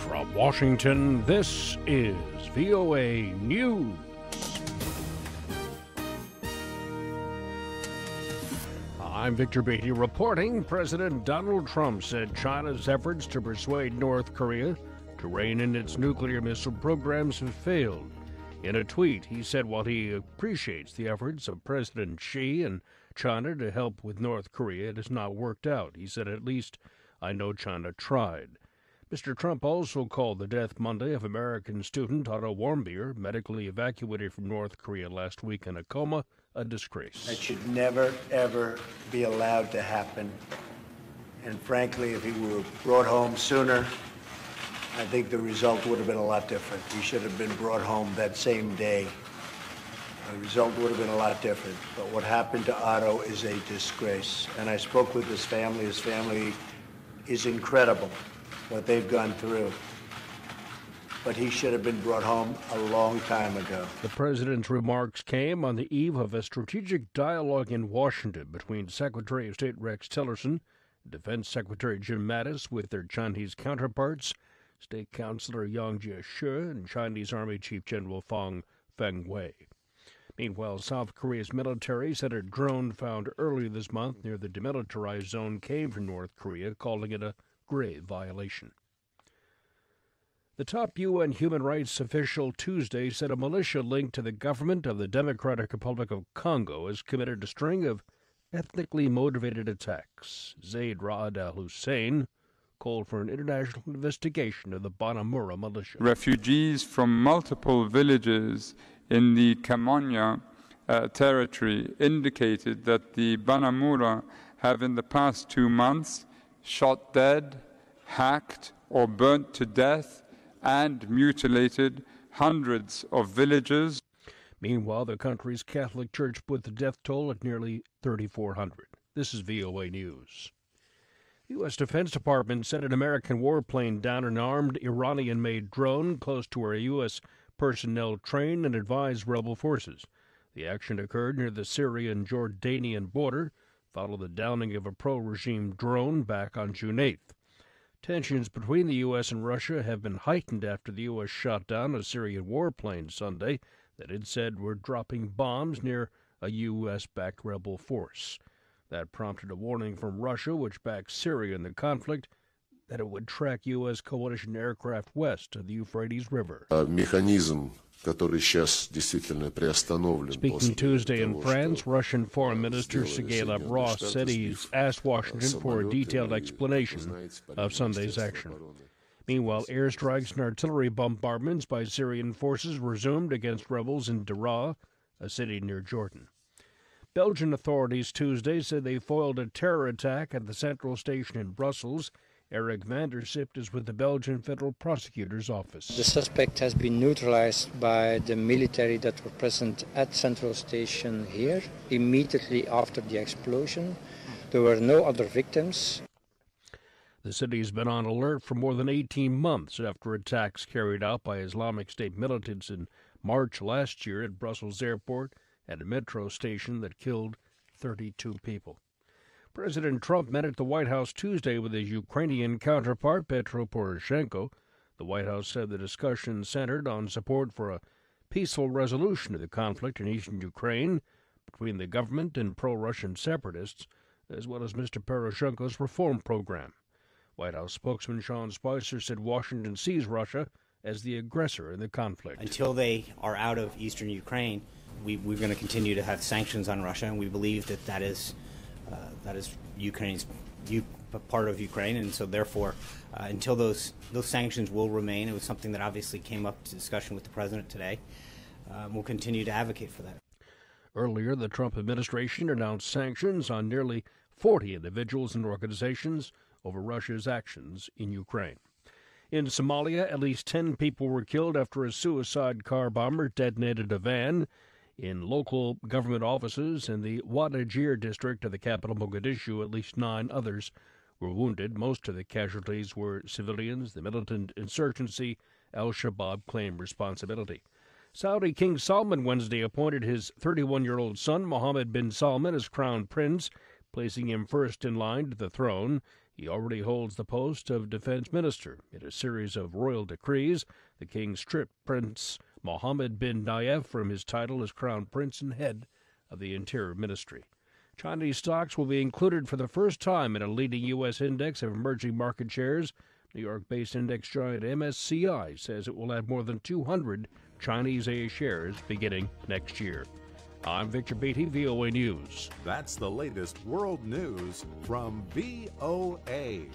From Washington, this is VOA News. I'm Victor Beattie reporting. President Donald Trump said China's efforts to persuade North Korea to rein in its nuclear missile programs have failed. In a tweet, he said while he appreciates the efforts of President Xi and China to help with North Korea, it has not worked out. He said, "At least I know China tried." Mr. Trump also called the death Monday of American student Otto Warmbier, medically evacuated from North Korea last week in a coma, a disgrace. That should never, ever be allowed to happen. And frankly, if he were brought home sooner, I think the result would have been a lot different. He should have been brought home that same day. The result would have been a lot different. But what happened to Otto is a disgrace. And I spoke with his family. His family is incredible, what they've gone through. But he should have been brought home a long time ago. The president's remarks came on the eve of a strategic dialogue in Washington between Secretary of State Rex Tillerson and Defense Secretary Jim Mattis with their Chinese counterparts, State Councilor Jiechi and Chinese Army Chief General Fenghui. Meanwhile, South Korea's military said a drone found earlier this month near the Demilitarized Zone came from North Korea, calling it a grave violation. The top UN human rights official Tuesday said a militia linked to the government of the Democratic Republic of Congo has committed a string of ethnically motivated attacks. Zeid Ra'ad Al Hussein called for an international investigation of the Bana Mura militia. Refugees from multiple villages in the Kamuina territory indicated that the Bana Mura have in the past 2 months shot dead, hacked or burnt to death and mutilated hundreds of villagers. Meanwhile, the country's Catholic Church put the death toll at nearly 3,400. This is VOA News. The U.S. Defense Department sent an American warplane down an armed Iranian-made drone close to where U.S. personnel train and advise rebel forces. The action occurred near the Syrian-Jordanian border, followed the downing of a pro-regime drone back on June 8th. Tensions between the U.S. and Russia have been heightened after the U.S. shot down a Syrian warplane Sunday that it said were dropping bombs near a U.S.-backed rebel force. That prompted a warning from Russia, which backs Syria in the conflict, that it would track U.S. coalition aircraft west of the Euphrates River. Speaking Tuesday in France, Russian Foreign Minister Sergey Lavrov said he's asked Washington for a detailed explanation of Sunday's action. Meanwhile, airstrikes and artillery bombardments by Syrian forces resumed against rebels in Daraa, a city near Jordan. Belgian authorities Tuesday said they foiled a terror attack at the Central Station in Brussels. Eric van der Sipt is with the Belgian Federal Prosecutor's Office. The suspect has been neutralized by the military that were present at Central Station here immediately after the explosion. There were no other victims. The city has been on alert for more than 18 months after attacks carried out by Islamic State militants in March last year at Brussels Airport and a metro station that killed 32 people. President Trump met at the White House Tuesday with his Ukrainian counterpart, Petro Poroshenko. The White House said the discussion centered on support for a peaceful resolution of the conflict in eastern Ukraine between the government and pro-Russian separatists, as well as Mr. Poroshenko's reform program. White House spokesman Sean Spicer said Washington sees Russia as the aggressor in the conflict. Until they are out of eastern Ukraine, we're going to continue to have sanctions on Russia, and we believe that is Ukraine's part of Ukraine, and so therefore, until those sanctions will remain, it was something that obviously came up to discussion with the president today. We'll continue to advocate for that. Earlier, the Trump administration announced sanctions on nearly 40 individuals and organizations over Russia's actions in Ukraine. In Somalia, at least 10 people were killed after a suicide car bomber detonated a van in local government offices in the Wadajir district of the capital Mogadishu. At least 9 others were wounded. Most of the casualties were civilians. The militant insurgency al-Shabaab claimed responsibility. Saudi King Salman Wednesday appointed his 31-year-old son Mohammed bin Salman as crown prince, placing him first in line to the throne. He already holds the post of defense minister. In a series of royal decrees, the king stripped Prince Mohammed bin Nayef from his title as crown prince and head of the Interior Ministry. Chinese stocks will be included for the first time in a leading U.S. index of emerging market shares. New York-based index giant MSCI says it will add more than 200 Chinese A shares beginning next year. I'm Victor Beattie, VOA News. That's the latest world news from VOA.